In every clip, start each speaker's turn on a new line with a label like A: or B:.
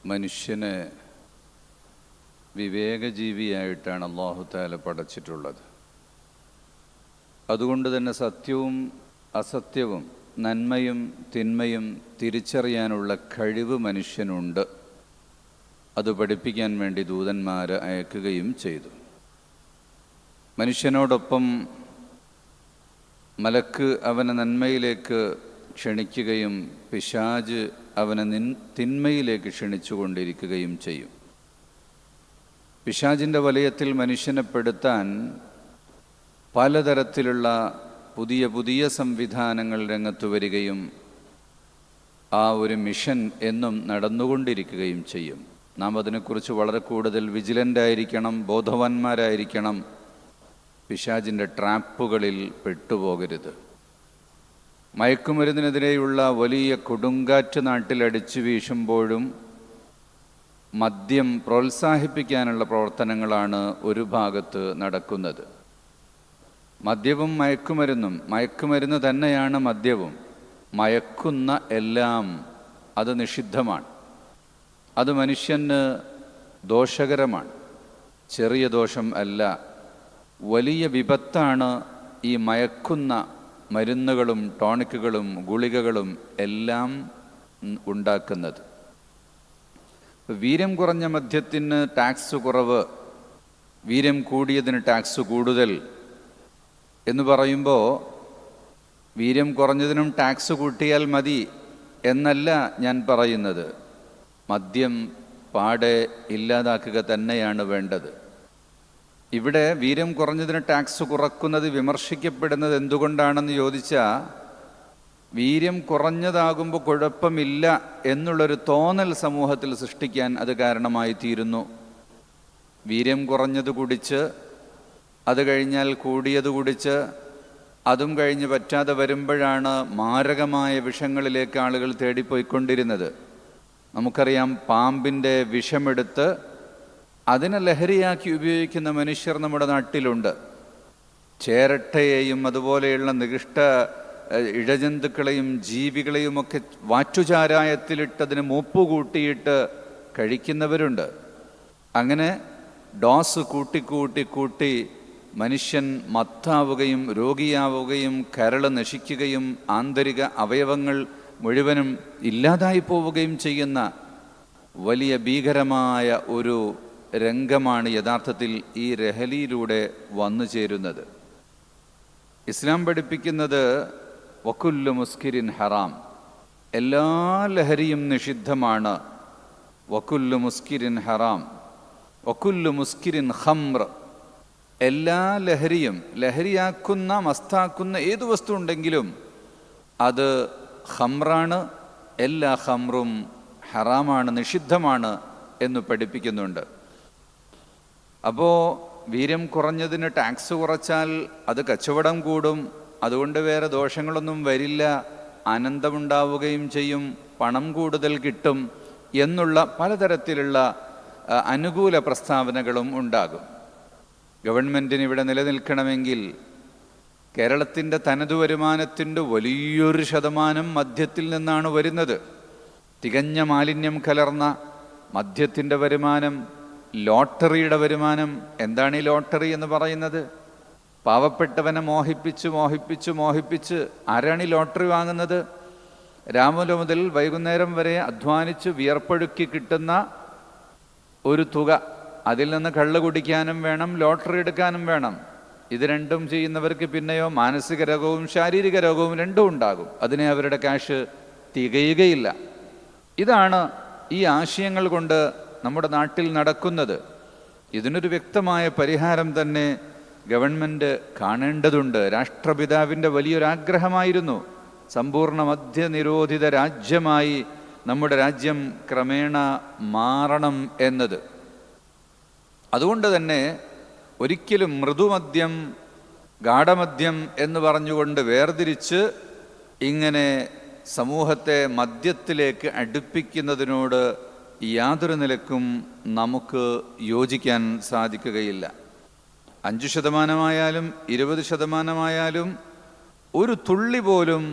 A: മനുഷ്യനെ വിവേകജീവിയായിട്ടാണ് അല്ലാഹു തആല പടച്ചിട്ടുള്ളത്. അതുകൊണ്ട് തന്നെ സത്യവും അസത്യവും നന്മയും തിന്മയും തിരിച്ചറിയാനുള്ള കഴിവ് മനുഷ്യനുണ്ട്. അത് പഠിപ്പിക്കാൻ വേണ്ടി ദൂതന്മാരെ അയക്കുകയും ചെയ്തു. മനുഷ്യനോടൊപ്പം മലക്ക് അവനെ നന്മയിലേക്ക് ക്ഷണിക്കുകയും പിശാച് അവനെ തിന്മയിലേക്ക് ക്ഷണിച്ചുകൊണ്ടിരിക്കുകയും ചെയ്യും. പിശാചിൻ്റെ വലയത്തിൽ മനുഷ്യനെ പെടുത്താൻ പലതരത്തിലുള്ള പുതിയ പുതിയ സംവിധാനങ്ങൾ രംഗത്ത് വരികയും ആ ഒരു മിഷൻ എന്നും നടന്നുകൊണ്ടിരിക്കുകയും ചെയ്യും. നാം അതിനെക്കുറിച്ച് വളരെ കൂടുതൽ വിജിലൻ്റായിരിക്കണം, ബോധവാന്മാരായിരിക്കണം. പിശാചിൻ്റെ ട്രാപ്പുകളിൽ പെട്ടുപോകരുത്. മയക്കുമരുന്നിനെതിരെയുള്ള വലിയ കൊടുങ്കാറ്റ് നാട്ടിലടിച്ചു വീശുമ്പോഴും മദ്യം പ്രോത്സാഹിപ്പിക്കാനുള്ള പ്രവർത്തനങ്ങളാണ് ഒരു ഭാഗത്ത് നടക്കുന്നത്. മദ്യവും മയക്കുമരുന്ന് തന്നെയാണ് മദ്യവും. മയക്കുന്ന എല്ലാം അത് നിഷിദ്ധമാണ്. അത് മനുഷ്യന് ദോഷകരമാണ്. ചെറിയ ദോഷം അല്ല, വലിയ വിപത്താണ് ഈ മയക്കുന്ന മരുന്നുകളും ടോണിക്കുകളും ഗുളികകളും എല്ലാം ഉണ്ടാക്കുന്നത്. വീര്യം കുറഞ്ഞ മദ്യത്തിന് ടാക്സ് കുറവ്, വീര്യം കൂടിയതിന് ടാക്സ് കൂടുതൽ എന്ന് പറയുമ്പോൾ വീര്യം കുറഞ്ഞതിനും ടാക്സ് കൂട്ടിയാൽ മതി എന്നല്ല ഞാൻ പറയുന്നത്. മദ്യം പാടെ ഇല്ലാതാക്കുക തന്നെയാണ് വേണ്ടത്. ഇവിടെ വീര്യം കുറഞ്ഞതിന് ടാക്സ് കുറക്കുന്നത് വിമർശിക്കപ്പെടുന്നത് എന്തുകൊണ്ടാണെന്ന് ചോദിച്ചാൽ, വീര്യം കുറഞ്ഞതാകുമ്പോൾ കുഴപ്പമില്ല എന്നുള്ളൊരു തോന്നൽ സമൂഹത്തിൽ സൃഷ്ടിക്കാൻ അത് കാരണമായി തീരുന്നു. വീര്യം കുറഞ്ഞത് കുടിച്ച്, അത് കഴിഞ്ഞാൽ കൂടിയത് കുടിച്ച്, അതും കഴിഞ്ഞ് പറ്റാതെ വരുമ്പോഴാണ് മാരകമായ വിഷങ്ങളിലേക്ക് ആളുകൾ തേടിപ്പോയിക്കൊണ്ടിരുന്നത്. നമുക്കറിയാം, പാമ്പിൻ്റെ വിഷമെടുത്ത് അതിനെ ലഹരിയാക്കി ഉപയോഗിക്കുന്ന മനുഷ്യർ നമ്മുടെ നാട്ടിലുണ്ട്. ചേരട്ടയെയും അതുപോലെയുള്ള നികൃഷ്ട ഇഴജന്തുക്കളെയും ജീവികളെയുമൊക്കെ വാറ്റുചാരായത്തിലിട്ടതിന് മൂപ്പ് കൂട്ടിയിട്ട് കഴിക്കുന്നവരുണ്ട്. അങ്ങനെ ഡോസ് കൂട്ടി മനുഷ്യൻ മത്താവുകയും രോഗിയാവുകയും കരൾ നശിക്കുകയും ആന്തരിക അവയവങ്ങൾ മുഴുവനും ഇല്ലാതായി പോവുകയും ചെയ്യുന്ന വലിയ ഭീകരമായ ഒരു രംഗമാണ് യഥാർത്ഥത്തിൽ ഈ ലഹരിയിലൂടെ വന്നു ചേരുന്നത്. ഇസ്ലാം പഠിപ്പിക്കുന്നത് വകുല്ലു മുസ്കിരിൻ ഹറാം, എല്ലാ ലഹരിയും നിഷിദ്ധമാണ്. വകുല്ലു മുസ്കിരിൻ ഹറാം, വകുല്ലു മുസ്കിരിൻ ഖംർ, എല്ലാ ലഹരിയും, ലഹരിയാക്കുന്ന മസ്താക്കുന്ന ഏതു വസ്തു ഉണ്ടെങ്കിലും അത് ഖംറാണ്. എല്ലാ ഖംറും ഹറാമാണ്, നിഷിദ്ധമാണ് എന്ന് പഠിപ്പിക്കുന്നുണ്ട്. അപ്പോൾ വീര്യം കുറഞ്ഞതിന് ടാക്സ് കുറച്ചാൽ അത് കച്ചവടം കൂടും, അതുകൊണ്ട് വേറെ ദോഷങ്ങളൊന്നും വരില്ല, ആനന്ദമുണ്ടാവുകയും ചെയ്യും, പണം കൂടുതൽ കിട്ടും എന്നുള്ള പലതരത്തിലുള്ള അനുകൂല പ്രസ്താവനകളും ഉണ്ടാകും. ഗവൺമെൻറ്റിന് ഇവിടെ നിലനിൽക്കണമെങ്കിൽ കേരളത്തിൻ്റെ തനതു വരുമാനത്തിൻ്റെ വലിയൊരു ശതമാനം മദ്യത്തിൽ നിന്നാണ് വരുന്നത്. തികഞ്ഞ മാലിന്യം കലർന്ന മദ്യത്തിൻ്റെ വരുമാനം, ലോട്ടറിയുടെ വരുമാനം. എന്താണ് ഈ ലോട്ടറി എന്ന് പറയുന്നത്? പാവപ്പെട്ടവനെ മോഹിപ്പിച്ച് ആരാണ് ഈ ലോട്ടറി വാങ്ങുന്നത്? രാവിലെ മുതൽ വൈകുന്നേരം വരെ അധ്വാനിച്ച് വിയർപ്പൊഴുക്കി കിട്ടുന്ന ഒരു തുക, അതിൽ നിന്ന് കള്ള് കുടിക്കാനും വേണം, ലോട്ടറി എടുക്കാനും വേണം. ഇത് രണ്ടും ചെയ്യുന്നവർക്ക് പിന്നെയോ മാനസിക രോഗവും ശാരീരിക രോഗവും രണ്ടും ഉണ്ടാകും. അതിനെ അവരുടെ ക്യാഷ് തികയുകയില്ല. ഇതാണ് ഈ ആശയങ്ങൾ കൊണ്ട് നമ്മുടെ നാട്ടിൽ നടക്കുന്നത്. ഇതിനൊരു വ്യക്തമായ പരിഹാരം തന്നെ ഗവൺമെൻറ് കാണേണ്ടതുണ്ട്. രാഷ്ട്രപിതാവിൻ്റെ വലിയൊരാഗ്രഹമായിരുന്നു സമ്പൂർണ്ണ മദ്യനിരോധിത രാജ്യമായി നമ്മുടെ രാജ്യം ക്രമേണ മാറണം എന്നത്. അതുകൊണ്ട് തന്നെ ഒരിക്കലും മൃദുമദ്യം ഗാഢമദ്യം എന്ന് പറഞ്ഞുകൊണ്ട് വേർതിരിച്ച് ഇങ്ങനെ സമൂഹത്തെ മദ്യത്തിലേക്ക് അടുപ്പിക്കുന്നതിനോട് യാതൊരു നിലക്കും നമുക്ക് യോജിക്കാൻ സാധിക്കുകയില്ല. 5% 20% ഒരു തുള്ളി പോലും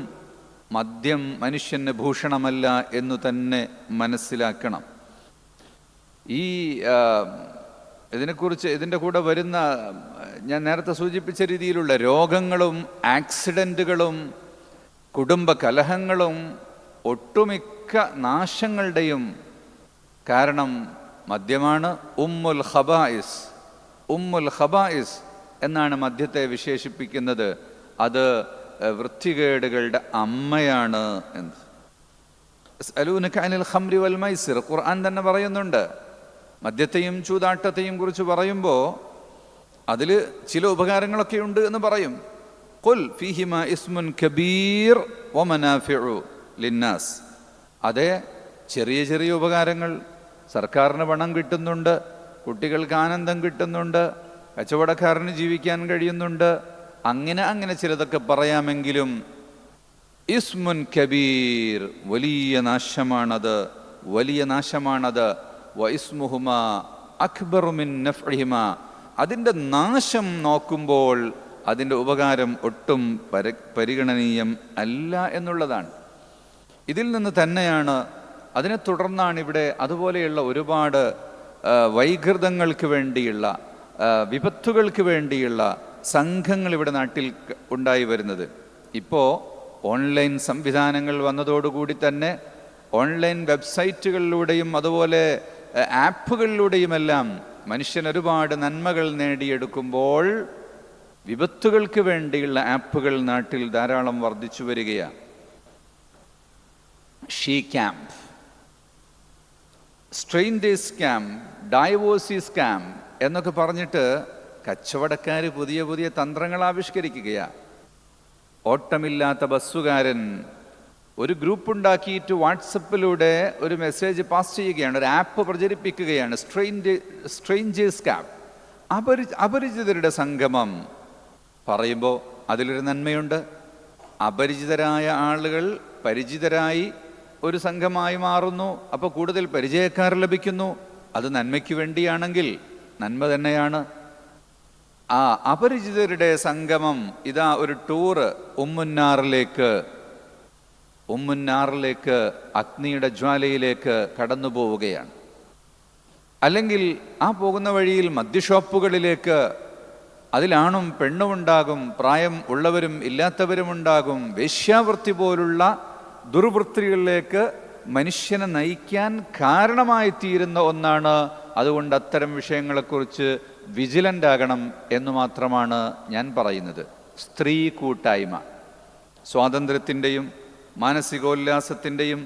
A: മദ്യം മനുഷ്യന് ഭൂഷണമല്ല എന്നു തന്നെ മനസ്സിലാക്കണം. ഈ ഇതിനെക്കുറിച്ച് ഇതിൻ്റെ കൂടെ വരുന്ന ഞാൻ നേരത്തെ സൂചിപ്പിച്ച രീതിയിലുള്ള രോഗങ്ങളും ആക്സിഡൻറ്റുകളും കുടുംബ കലഹങ്ങളും ഒട്ടുമിക്ക നാശങ്ങളുടെയും കാരണം മദ്യമാണ്. ഉമ്മുൽ ഖബായിസ് എന്നാണ് മദ്യത്തെ വിശേഷിപ്പിക്കുന്നത്. അത് വൃത്തികേടുകളുടെ അമ്മയാണ് എന്ന്. യസ്അലൂനക അനിൽ ഖംരി വൽ മൈസിർ, ഖുർആൻ തന്നെ പറയുന്നുണ്ട്. മദ്യത്തെയും ചൂതാട്ടത്തെയും കുറിച്ച് പറയുമ്പോൾ അതിൽ ചില ഉപകാരങ്ങളൊക്കെ ഉണ്ട് എന്ന് പറയും. ഖുൽ ഫീഹിമാ ഇസ്മുൻ കബീർ വമനാഫിഉ ലിന്നാസ്. അതേ, ചെറിയ ചെറിയ ഉപകാരങ്ങൾ. സർക്കാരിന് പണം കിട്ടുന്നുണ്ട്, കുട്ടികൾക്ക് ആനന്ദം കിട്ടുന്നുണ്ട്, കച്ചവടക്കാരന് ജീവിക്കാൻ കഴിയുന്നുണ്ട്, അങ്ങനെ ചിലതൊക്കെ പറയാമെങ്കിലും ഇസ്മുൻ കബീർ, വലിയ നാശമാണത്. വ ഇസ്മുഹുമാ അക്ബറു മിൻ നഫ്ഇഹിമാ, അതിൻ്റെ നാശം നോക്കുമ്പോൾ അതിൻ്റെ ഉപകാരം ഒട്ടും പരിഗണനീയം അല്ല എന്നുള്ളതാണ്. ഇതിൽ നിന്ന് തന്നെയാണ്, അതിനെ തുടർന്നാണ് ഇവിടെ അതുപോലെയുള്ള ഒരുപാട് വൈകൃതങ്ങൾക്ക് വേണ്ടിയുള്ള, വിപത്തുകൾക്ക് വേണ്ടിയുള്ള സംഘങ്ങൾ ഇവിടെ നാട്ടിൽ ഉണ്ടായി വരുന്നത്. ഇപ്പോൾ ഓൺലൈൻ സംവിധാനങ്ങൾ വന്നതോടുകൂടി തന്നെ ഓൺലൈൻ വെബ്സൈറ്റുകളിലൂടെയും അതുപോലെ ആപ്പുകളിലൂടെയുമെല്ലാം മനുഷ്യൻ ഒരുപാട് നന്മകൾ നേടിയെടുക്കുമ്പോൾ വിപത്തുകൾക്ക് വേണ്ടിയുള്ള ആപ്പുകൾ നാട്ടിൽ ധാരാളം വർദ്ധിച്ചു വരികയാണ്. ഷീ ക്യാമ്പ്, സ്ട്രെയിൻജേഴ്സ് ക്യാമ്പ്, ഡൈവോഴ്സി സ്കാം എന്നൊക്കെ പറഞ്ഞിട്ട് കച്ചവടക്കാർ പുതിയ പുതിയ തന്ത്രങ്ങൾ ആവിഷ്കരിക്കുകയാണ്. ഓട്ടമില്ലാത്ത ബസ്സുകാരൻ ഒരു ഗ്രൂപ്പ് ഉണ്ടാക്കിയിട്ട് വാട്സപ്പിലൂടെ ഒരു മെസ്സേജ് പാസ് ചെയ്യുകയാണ്, ഒരു ആപ്പ് പ്രചരിപ്പിക്കുകയാണ്. സ്ട്രെയിൻജേഴ്സ് ക്യാമ്പ്, അപരിചിതരുടെ സംഗമം പറയുമ്പോൾ അതിലൊരു നന്മയുണ്ട്. അപരിചിതരായ ആളുകൾ പരിചിതരായി ഒരു സംഘമായി മാറുന്നു. അപ്പോൾ കൂടുതൽ പരിചയക്കാർ ലഭിക്കുന്നു. അത് നന്മയ്ക്ക് വേണ്ടിയാണെങ്കിൽ നന്മ തന്നെയാണ്. ആ അപരിചിതരുടെ സംഗമം, ഇതാ ഒരു ടൂറ് ഉമ്മുന്നാറിലേക്ക് അഗ്നിയുടെ ജ്വാലയിലേക്ക് കടന്നു പോവുകയാണ്. അല്ലെങ്കിൽ ആ പോകുന്ന വഴിയിൽ മദ്യഷോപ്പുകളിലേക്ക്, അതിലാണും പെണ്ണും ഉണ്ടാകും, പ്രായം ഉള്ളവരും ഇല്ലാത്തവരും ഉണ്ടാകും. വേശ്യാവൃത്തി പോലുള്ള ദുർവൃത്തികളിലേക്ക് മനുഷ്യനെ നയിക്കാൻ കാരണമായി തീരുന്ന ഒന്നാണ്. അതുകൊണ്ട് അത്തരം വിഷയങ്ങളെക്കുറിച്ച് വിജിലൻ്റ് ആകണം എന്ന് മാത്രമാണ് ഞാൻ പറയുന്നത്. സ്ത്രീ കൂട്ടായ്മ, സ്വാതന്ത്ര്യത്തിൻ്റെയും മാനസികോല്ലാസത്തിൻ്റെയും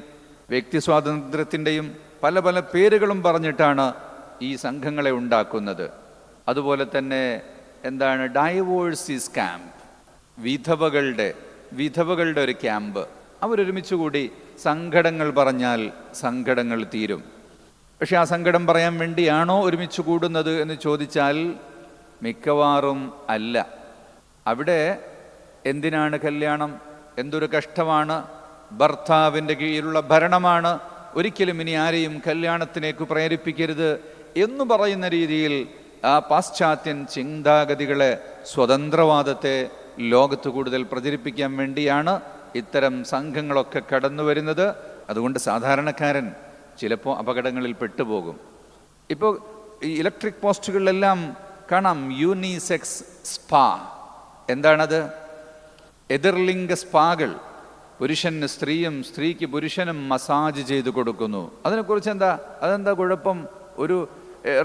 A: വ്യക്തി സ്വാതന്ത്ര്യത്തിൻ്റെയും പല പല പേരുകളും പറഞ്ഞിട്ടാണ് ഈ സംഘങ്ങളെ ഉണ്ടാക്കുന്നത്. അതുപോലെ തന്നെ എന്താണ് ഡൈവോഴ്സീസ് ക്യാമ്പ്, വിധവകളുടെ ഒരു ക്യാമ്പ്. അവരൊരുമിച്ച് കൂടി സങ്കടങ്ങൾ പറഞ്ഞാൽ സങ്കടങ്ങൾ തീരും. പക്ഷെ ആ സങ്കടം പറയാൻ വേണ്ടിയാണോ ഒരുമിച്ച് കൂടുന്നത് എന്ന് ചോദിച്ചാൽ മിക്കവാറും അല്ല. അവിടെ എന്തിനാണ് കല്യാണം? എന്തൊരു കഷ്ടമാണ്, ഭർത്താവിൻ്റെ കീഴിലുള്ള ഭരണമാണ്, ഒരിക്കലും ഇനി ആരെയും കല്യാണത്തിലേക്ക് പ്രേരിപ്പിക്കരുത് എന്ന് പറയുന്ന രീതിയിൽ ആ പാശ്ചാത്യൻ ചിന്താഗതികളെ, സ്വതന്ത്രവാദത്തെ ലോകത്ത് കൂടുതൽ പ്രചരിപ്പിക്കാൻ വേണ്ടിയാണ് ഇത്തരം സംഘങ്ങളൊക്കെ കടന്നു വരുന്നത്. അതുകൊണ്ട് സാധാരണക്കാരൻ ചിലപ്പോൾ അപകടങ്ങളിൽ പെട്ടുപോകും. ഇപ്പോൾ ഈ ഇലക്ട്രിക് പോസ്റ്റുകളിലെല്ലാം കാണാം യൂണിസെക്സ് സ്പാ. എന്താണത്? എതിർലിംഗ സ്പാകൾ. പുരുഷന് സ്ത്രീയും സ്ത്രീക്ക് പുരുഷനും മസാജ് ചെയ്ത് കൊടുക്കുന്നു. അതിനെക്കുറിച്ച് അതെന്താ കുഴപ്പം? ഒരു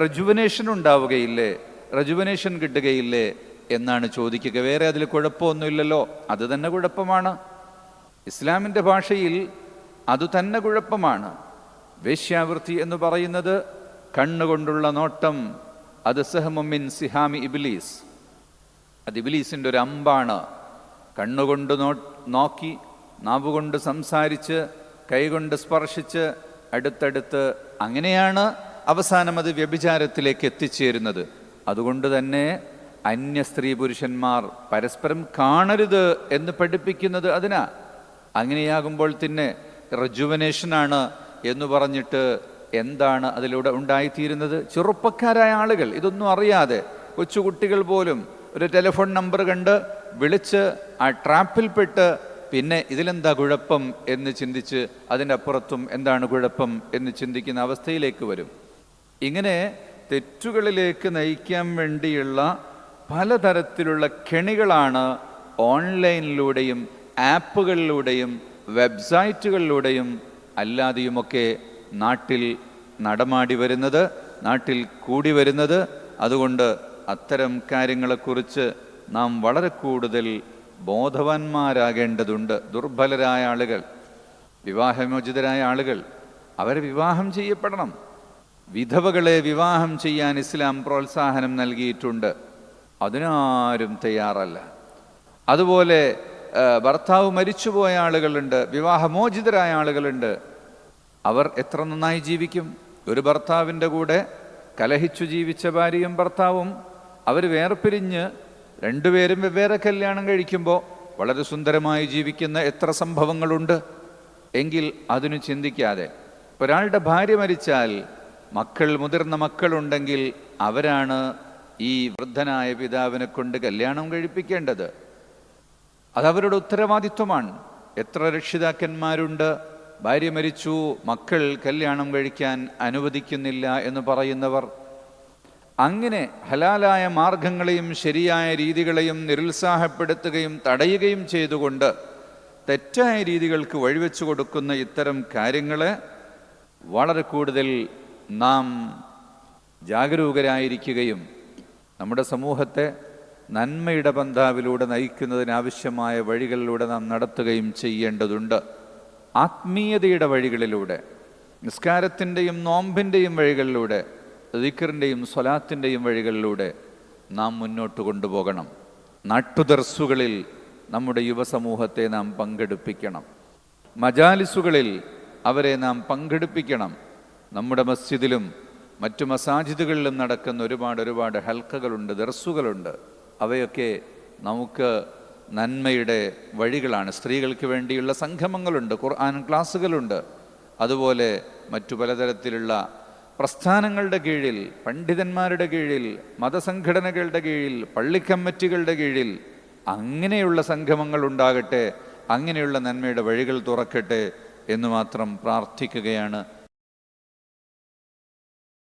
A: റെജുവനേഷൻ ഉണ്ടാവുകയില്ലേ, റെജുവനേഷൻ കിട്ടുകയില്ലേ എന്നാണ് ചോദിക്കുക. വേറെ അതിൽ കുഴപ്പമൊന്നുമില്ലല്ലോ. അത് തന്നെ കുഴപ്പമാണ്. ഇസ്ലാമിൻ്റെ ഭാഷയിൽ അതുതന്നെ കുഴപ്പമാണ്. വേശ്യാവൃത്തി എന്ന് പറയുന്നത് കണ്ണുകൊണ്ടുള്ള നോട്ടം, അത് സഹമുമിൻ സിഹാമി ഇബ്ലീസ്, അത് ഇബ്ലീസിൻ്റെ ഒരു അമ്പാണ്. കണ്ണുകൊണ്ട് നോക്കി, നാവുകൊണ്ട് സംസാരിച്ച്, കൈകൊണ്ട് സ്പർശിച്ച്, അടുത്തടുത്ത്, അങ്ങനെയാണ് അവസാനം അത് വ്യഭിചാരത്തിലേക്ക് എത്തിച്ചേരുന്നത്. അതുകൊണ്ട് തന്നെ അന്യ സ്ത്രീ പുരുഷന്മാർ പരസ്പരം കാണരുത് എന്ന് പഠിപ്പിക്കുന്നത് അതിനാ. അങ്ങനെയാകുമ്പോൾ തന്നെ റെജുവനേഷനാണ് എന്ന് പറഞ്ഞിട്ട് എന്താണ് അതിലൂടെ ഉണ്ടായിത്തീരുന്നത്? ചെറുപ്പക്കാരായ ആളുകൾ, ഇതൊന്നും അറിയാതെ, കൊച്ചുകുട്ടികൾ പോലും ഒരു ടെലിഫോൺ നമ്പർ കണ്ട് വിളിച്ച് ആ ട്രാപ്പിൽപ്പെട്ട് പിന്നെ ഇതിലെന്താ കുഴപ്പം എന്ന് ചിന്തിച്ച് അതിൻ്റെ അപ്പുറത്തും എന്താണ് കുഴപ്പം എന്ന് ചിന്തിക്കുന്ന അവസ്ഥയിലേക്ക് വരും. ഇങ്ങനെ തെറ്റുകളിലേക്ക് നയിക്കാൻ വേണ്ടിയുള്ള പലതരത്തിലുള്ള കെണികളാണ് ഓൺലൈനിലൂടെയും ആപ്പുകളിലൂടെയും വെബ്സൈറ്റുകളിലൂടെയും അല്ലാതെയുമൊക്കെ നാട്ടിൽ നടമാടി വരുന്നത്, നാട്ടിൽ കൂടി വരുന്നത്. അതുകൊണ്ട് അത്തരം കാര്യങ്ങളെക്കുറിച്ച് നാം വളരെ കൂടുതൽ ബോധവാന്മാരാകേണ്ടതുണ്ട്. ദുർബലരായ ആളുകൾ, വിവാഹമോചിതരായ ആളുകൾ, അവരെ വിവാഹം ചെയ്യപ്പെടണം. വിധവകളെ വിവാഹം ചെയ്യാൻ ഇസ്ലാം പ്രോത്സാഹനം നൽകിയിട്ടുണ്ട്. അതിനാരും തയ്യാറല്ല. അതുപോലെ ഭർത്താവ് മരിച്ചുപോയ ആളുകളുണ്ട്, വിവാഹമോചിതരായ ആളുകളുണ്ട്. അവർ എത്ര നന്നായി ജീവിക്കും? ഒരു ഭർത്താവിൻ്റെ കൂടെ കലഹിച്ചു ജീവിച്ച ഭാര്യയും ഭർത്താവും അവർ വേർപിരിഞ്ഞ് രണ്ടുപേരും വെവ്വേറെ കല്യാണം കഴിക്കുമ്പോൾ വളരെ സുന്ദരമായി ജീവിക്കുന്ന എത്ര സംഭവങ്ങളുണ്ട്. എങ്കിൽ അതിനു ചിന്തിക്കാതെ ഒരാളുടെ ഭാര്യ മരിച്ചാൽ മുതിർന്ന മക്കളുണ്ടെങ്കിൽ അവരാണ് ഈ വൃദ്ധനായ പിതാവിനെ കൊണ്ട് കല്യാണം കഴിപ്പിക്കേണ്ടത്. അതവരുടെ ഉത്തരവാദിത്വമാണ്. എത്ര രക്ഷിതാക്കന്മാരുണ്ട്, ഭാര്യ മരിച്ചു, മക്കൾ കല്യാണം കഴിക്കാൻ അനുവദിക്കുന്നില്ല എന്ന് പറയുന്നവർ. അങ്ങനെ ഹലാലായ മാർഗങ്ങളെയും ശരിയായ രീതികളെയും നിരുത്സാഹപ്പെടുത്തുകയും തടയുകയും ചെയ്തുകൊണ്ട് തെറ്റായ രീതികൾക്ക് വഴിവെച്ചു കൊടുക്കുന്ന ഇത്തരം കാര്യങ്ങളെ വളരെ കൂടുതൽ നാം ജാഗരൂകരായിരിക്കുകയും നമ്മുടെ സമൂഹത്തെ നന്മയുടെ പന്ഥാവിലൂടെ നയിക്കുന്നതിനാവശ്യമായ വഴികളിലൂടെ നാം നടത്തുകയും ചെയ്യേണ്ടതുണ്ട്. ആത്മീയതയുടെ വഴികളിലൂടെ, നിസ്കാരത്തിൻ്റെയും നോമ്പിൻ്റെയും വഴികളിലൂടെ, ദിക്റിൻ്റെയും സ്വലാത്തിൻ്റെയും വഴികളിലൂടെ നാം മുന്നോട്ട് കൊണ്ടുപോകണം. നാട്ടുദർസുകളിൽ നമ്മുടെ യുവസമൂഹത്തെ നാം പങ്കെടുപ്പിക്കണം. മജാലിസുകളിൽ അവരെ നാം പങ്കെടുപ്പിക്കണം. നമ്മുടെ മസ്ജിദിലും മറ്റു മസാജിദുകളിലും നടക്കുന്ന ഒരുപാട് ഹൽക്കകളുണ്ട്, ദർസുകളുണ്ട്. അവയൊക്കെ നമുക്ക് നന്മയുടെ വഴികളാണ്. സ്ത്രീകൾക്ക് വേണ്ടിയുള്ള സംഗമങ്ങളുണ്ട്, ഖുർആൻ ക്ലാസ്സുകളുണ്ട്. അതുപോലെ മറ്റു പലതരത്തിലുള്ള പ്രസ്ഥാനങ്ങളുടെ കീഴിൽ, പണ്ഡിതന്മാരുടെ കീഴിൽ, മതസംഘടനകളുടെ കീഴിൽ, പള്ളിക്കമ്മിറ്റികളുടെ കീഴിൽ അങ്ങനെയുള്ള സംഗമങ്ങൾ ഉണ്ടാകട്ടെ, അങ്ങനെയുള്ള നന്മയുടെ വഴികൾ തുറക്കട്ടെ എന്ന് മാത്രം പ്രാർത്ഥിക്കുകയാണ്.